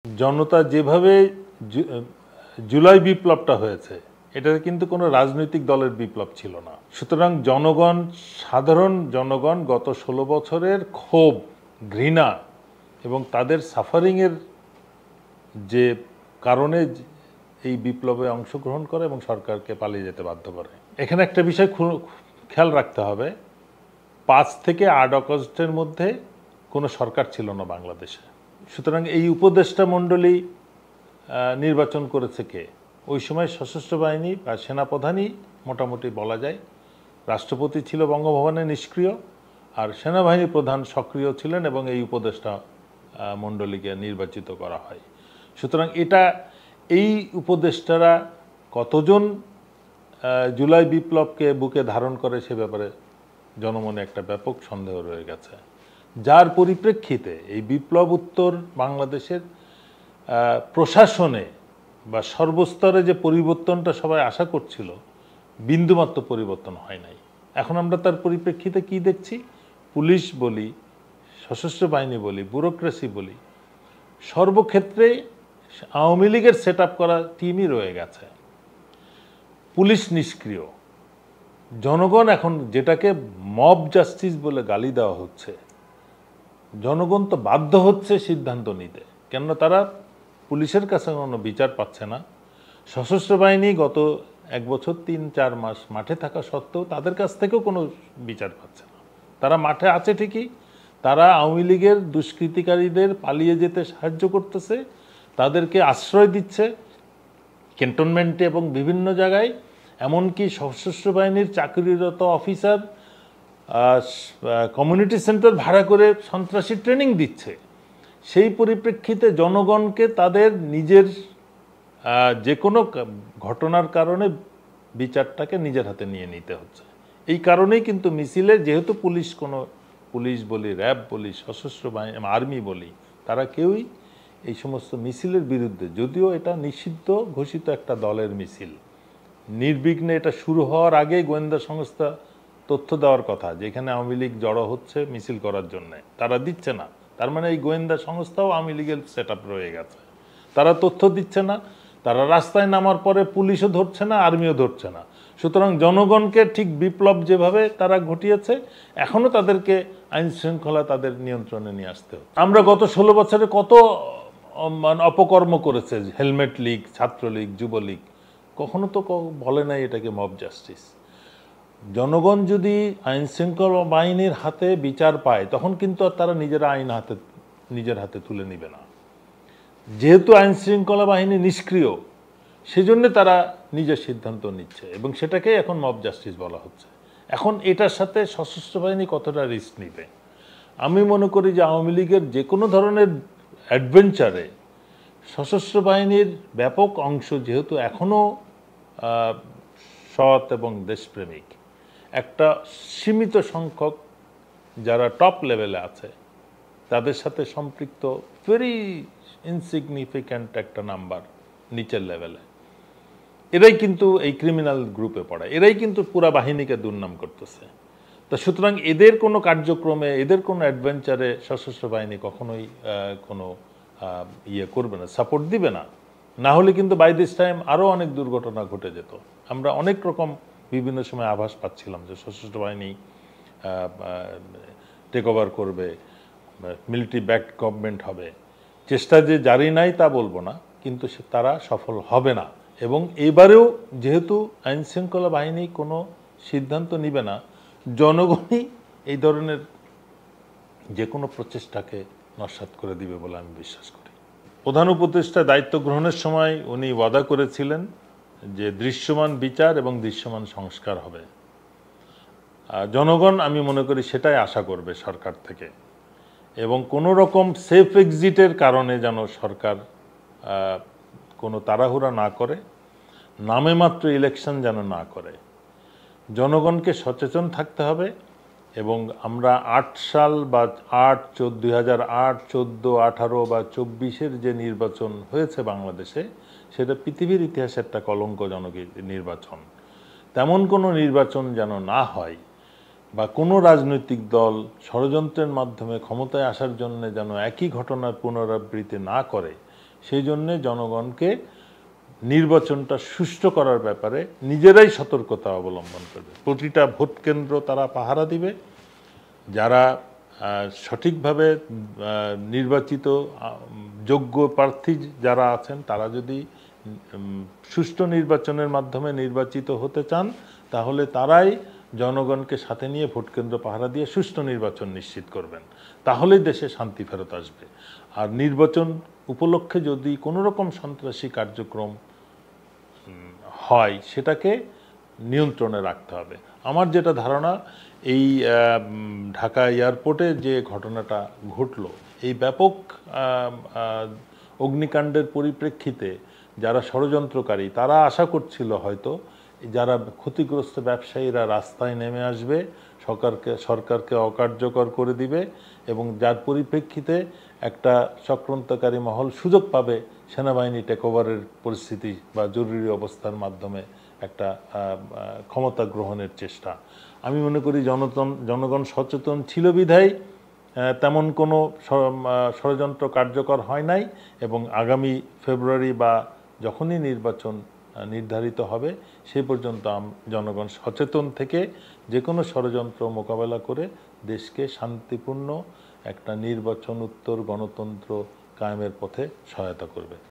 জনতা যেভাবে জুলাই বিপ্লবটা হয়েছে, এটা কিন্তু কোনো রাজনৈতিক দলের বিপ্লব ছিল না। সুতরাং জনগণ, সাধারণ জনগণ গত 16 বছরের ক্ষোভ, ঘৃণা এবং তাদের সাফারিংয়ের যে কারণে এই বিপ্লবে অংশগ্রহণ করে এবং সরকারকে পালিয়ে যেতে বাধ্য করে। এখানে একটা বিষয় খেয়াল রাখতে হবে, 5 থেকে 8 আগস্টের মধ্যে কোনো সরকার ছিল না বাংলাদেশে। সুতরাং এই উপদেষ্টা মণ্ডলী নির্বাচন করেছে কে? ওই সময় সশস্ত্র বাহিনী বা সেনাপ্রধানই মোটামুটি বলা যায়। রাষ্ট্রপতি ছিল বঙ্গভবনে নিষ্ক্রিয়, আর সেনাবাহিনী প্রধান সক্রিয় ছিলেন এবং এই উপদেষ্টা মণ্ডলীকে নির্বাচিত করা হয়। সুতরাং এই উপদেষ্টারা কতজন জুলাই বিপ্লবকে বুকে ধারণ করে সে ব্যাপারে জনমনে একটা ব্যাপক সন্দেহ রয়ে গেছে, যার পরিপ্রেক্ষিতে এই বিপ্লব উত্তর বাংলাদেশের প্রশাসনে বা সর্বস্তরে যে পরিবর্তনটা সবাই আশা করছিল, বিন্দুমাত্র পরিবর্তন হয় নাই। এখন আমরা তার পরিপ্রেক্ষিতে কি দেখছি? পুলিশ বলি, সশস্ত্র বাহিনী বলি, ব্যুরোক্রেসি বলি, সর্বক্ষেত্রে আওয়ামী লীগের সেট আপ করা টিমই রয়ে গেছে। পুলিশ নিষ্ক্রিয়। জনগণ এখন যেটাকে মব জাস্টিস বলে গালি দেওয়া হচ্ছে, জনগণ তো বাধ্য হচ্ছে সিদ্ধান্ত নিতে, কেননা তারা পুলিশের কাছে কোনো বিচার পাচ্ছে না। সশস্ত্র বাহিনী গত 1 বছর 3-4 মাস মাঠে থাকা সত্ত্বেও তাদের কাছ থেকেও কোনো বিচার পাচ্ছে না। তারা মাঠে আছে ঠিকই, তারা আওয়ামী লীগের দুষ্কৃতিকারীদের পালিয়ে যেতে সাহায্য করতেছে, তাদেরকে আশ্রয় দিচ্ছে ক্যান্টনমেন্টে এবং বিভিন্ন জায়গায়। এমনকি সশস্ত্র বাহিনীর চাকরিরত অফিসার কমিউনিটি সেন্টার ভাড়া করে সন্ত্রাসী ট্রেনিং দিচ্ছে। সেই পরিপ্রেক্ষিতে জনগণকে তাদের নিজের যে কোনো ঘটনার কারণে বিচারটাকে নিজের হাতে নিয়ে নিতে হচ্ছে। এই কারণেই কিন্তু মিছিলে, যেহেতু পুলিশ বলি, র্যাব বলি, সশস্ত্র বাহিনী, আর্মি বলি, তারা কেউই এই সমস্ত মিছিলের বিরুদ্ধে, যদিও এটা নিষিদ্ধ ঘোষিত একটা দলের মিছিল, নির্বিঘ্নে এটা শুরু হওয়ার আগেই গোয়েন্দা সংস্থা তথ্য দেওয়ার কথা যেখানে আওয়ামী লীগ জড়ো হচ্ছে মিছিল করার জন্য, তারা দিচ্ছে না। তার মানে এই গোয়েন্দা সংস্থাও আওয়ামী লীগের সেট আপ রয়ে গেছে। তারা তথ্য দিচ্ছে না, তারা রাস্তায় নামার পরে পুলিশও ধরছে না, আর্মিও ধরছে না। সুতরাং জনগণকে ঠিক বিপ্লব যেভাবে তারা ঘটিয়েছে, এখনও তাদেরকে আইন শৃঙ্খলা তাদের নিয়ন্ত্রণে নিয়ে আসতে হবে। আমরা গত 16 বছরে কত অপকর্ম করেছে হেলমেট লীগ, ছাত্রলীগ, যুবলীগ, কখনো তো বলে নাই এটাকে মব জাস্টিস। জনগণ যদি আইন শৃঙ্খলা বাহিনীর হাতে বিচার পায়, তখন কিন্তু আর তারা নিজের হাতে তুলে নিবে না। যেহেতু আইন শৃঙ্খলা বাহিনী নিষ্ক্রিয়, সেজন্য তারা নিজের সিদ্ধান্ত নিচ্ছে এবং সেটাকেই এখন মব জাস্টিস বলা হচ্ছে। এখন এটার সাথে সশস্ত্র বাহিনী কতটা রিস্ক নিবে? আমি মনে করি যে আওয়ামী লীগের যে কোনো ধরনের অ্যাডভেঞ্চারে সশস্ত্র বাহিনীর ব্যাপক অংশ, যেহেতু এখনও সৎ এবং দেশপ্রেমিক, একটা সীমিত সংখ্যক যারা টপ লেভেলে আছে তাদের সাথে সম্পৃক্ত ভেরি ইনসিগনিফিক্যান্ট একটা নাম্বার নিচের লেভেলে, এরাই কিন্তু এই ক্রিমিনাল গ্রুপে পড়ে, এরাই কিন্তু পুরা বাহিনীকে দুর্নাম করতেছে। তা সুতরাং এদের কোনো কার্যক্রমে, এদের কোনো অ্যাডভেঞ্চারে সশস্ত্র বাহিনী কখনোই কোনো করবে না, সাপোর্ট দিবে না। না হলে কিন্তু বাই দিস টাইম আরও অনেক দুর্ঘটনা ঘটে যেত। আমরা অনেক রকম বিভিন্ন সময় আভাস পাচ্ছিলাম যে সশস্ত্র বাহিনী টেক ওভার করবে, মিলিটারি ব্যাকড গভর্নমেন্ট হবে। চেষ্টা যে জারি নাই তা বলবো না, কিন্তু তারা সফল হবে না। এবং এবারেও যেহেতু আইন শৃঙ্খলা বাহিনী কোনো সিদ্ধান্ত নিবে না, জনগণই এই ধরনের যে কোনো প্রচেষ্টাকে নস্যাৎ করে দিবে বলে আমি বিশ্বাস করি। প্রধান উপদেষ্টা দায়িত্ব গ্রহণের সময় উনি ওয়াদা করেছিলেন যে দৃশ্যমান বিচার এবং দৃশ্যমান সংস্কার হবে। জনগণ আমি মনে করি সেটাই আশা করবে সরকার থেকে, এবং কোনো রকম সেফ এক্সিটের কারণে যেন সরকার কোনো তাড়াহুড়া না করে, নামে মাত্র ইলেকশন যেন না করে। জনগণকে সচেতন থাকতে হবে। এবং আমরা 8 সাল বা 2008, 14, 18 বা 24-এর যে নির্বাচন হয়েছে বাংলাদেশে, সেটা পৃথিবীর ইতিহাসে একটা কলঙ্কজনক নির্বাচন। তেমন কোনো নির্বাচন যেন না হয়, বা কোনো রাজনৈতিক দল ষড়যন্ত্রের মাধ্যমে ক্ষমতায় আসার জন্য যেন একই ঘটনার পুনরাবৃত্তি না করে, সেই জন্যে জনগণকে নির্বাচনটা সুষ্ঠু করার ব্যাপারে নিজেরাই সতর্কতা অবলম্বন করবে। প্রতিটা ভোট কেন্দ্র তারা পাহারা দিবে। যারা সঠিকভাবে নির্বাচিত যোগ্য প্রার্থী যারা আছেন তারা যদি সুষ্ঠু নির্বাচনের মাধ্যমে নির্বাচিত হতে চান তাহলে তারাই জনগণকে সাথে নিয়ে ভোট কেন্দ্র পাহারা দিয়ে সুষ্ঠু নির্বাচন নিশ্চিত করবেন। তাহলেই দেশে শান্তি ফেরত আসবে। আর নির্বাচন উপলক্ষে যদি কোনো রকম সন্ত্রাসী কার্যক্রম হয় সেটাকে নিয়ন্ত্রণে রাখতে হবে। আমার যেটা ধারণা, এই ঢাকা এয়ারপোর্টে যে ঘটনাটা ঘটল, এই ব্যাপক অগ্নিকাণ্ডের পরিপ্রেক্ষিতে যারা ষড়যন্ত্রকারী তারা আশা করছিল হয়তো যারা ক্ষতিগ্রস্ত ব্যবসায়ীরা রাস্তায় নেমে আসবে, সরকারকে অকার্যকর করে দিবে এবং যার পরিপ্রেক্ষিতে একটা চক্রান্তকারী মহল সুযোগ পাবে সেনাবাহিনী টেকওভারের পরিস্থিতি বা জরুরি অবস্থার মাধ্যমে একটা ক্ষমতা গ্রহণের চেষ্টা। আমি মনে করি জনগণ সচেতন ছিল বিধায় তেমন কোনো ষড়যন্ত্র কার্যকর হয় নাই এবং আগামী ফেব্রুয়ারি বা যখনই নির্বাচন নির্ধারিত হবে সে পর্যন্ত জনগণ সচেতন থেকে যে কোনো ষড়যন্ত্র মোকাবেলা করে দেশকে শান্তিপূর্ণ একটা নির্বাচন উত্তর গণতন্ত্র কায়েমের পথে সহায়তা করবে।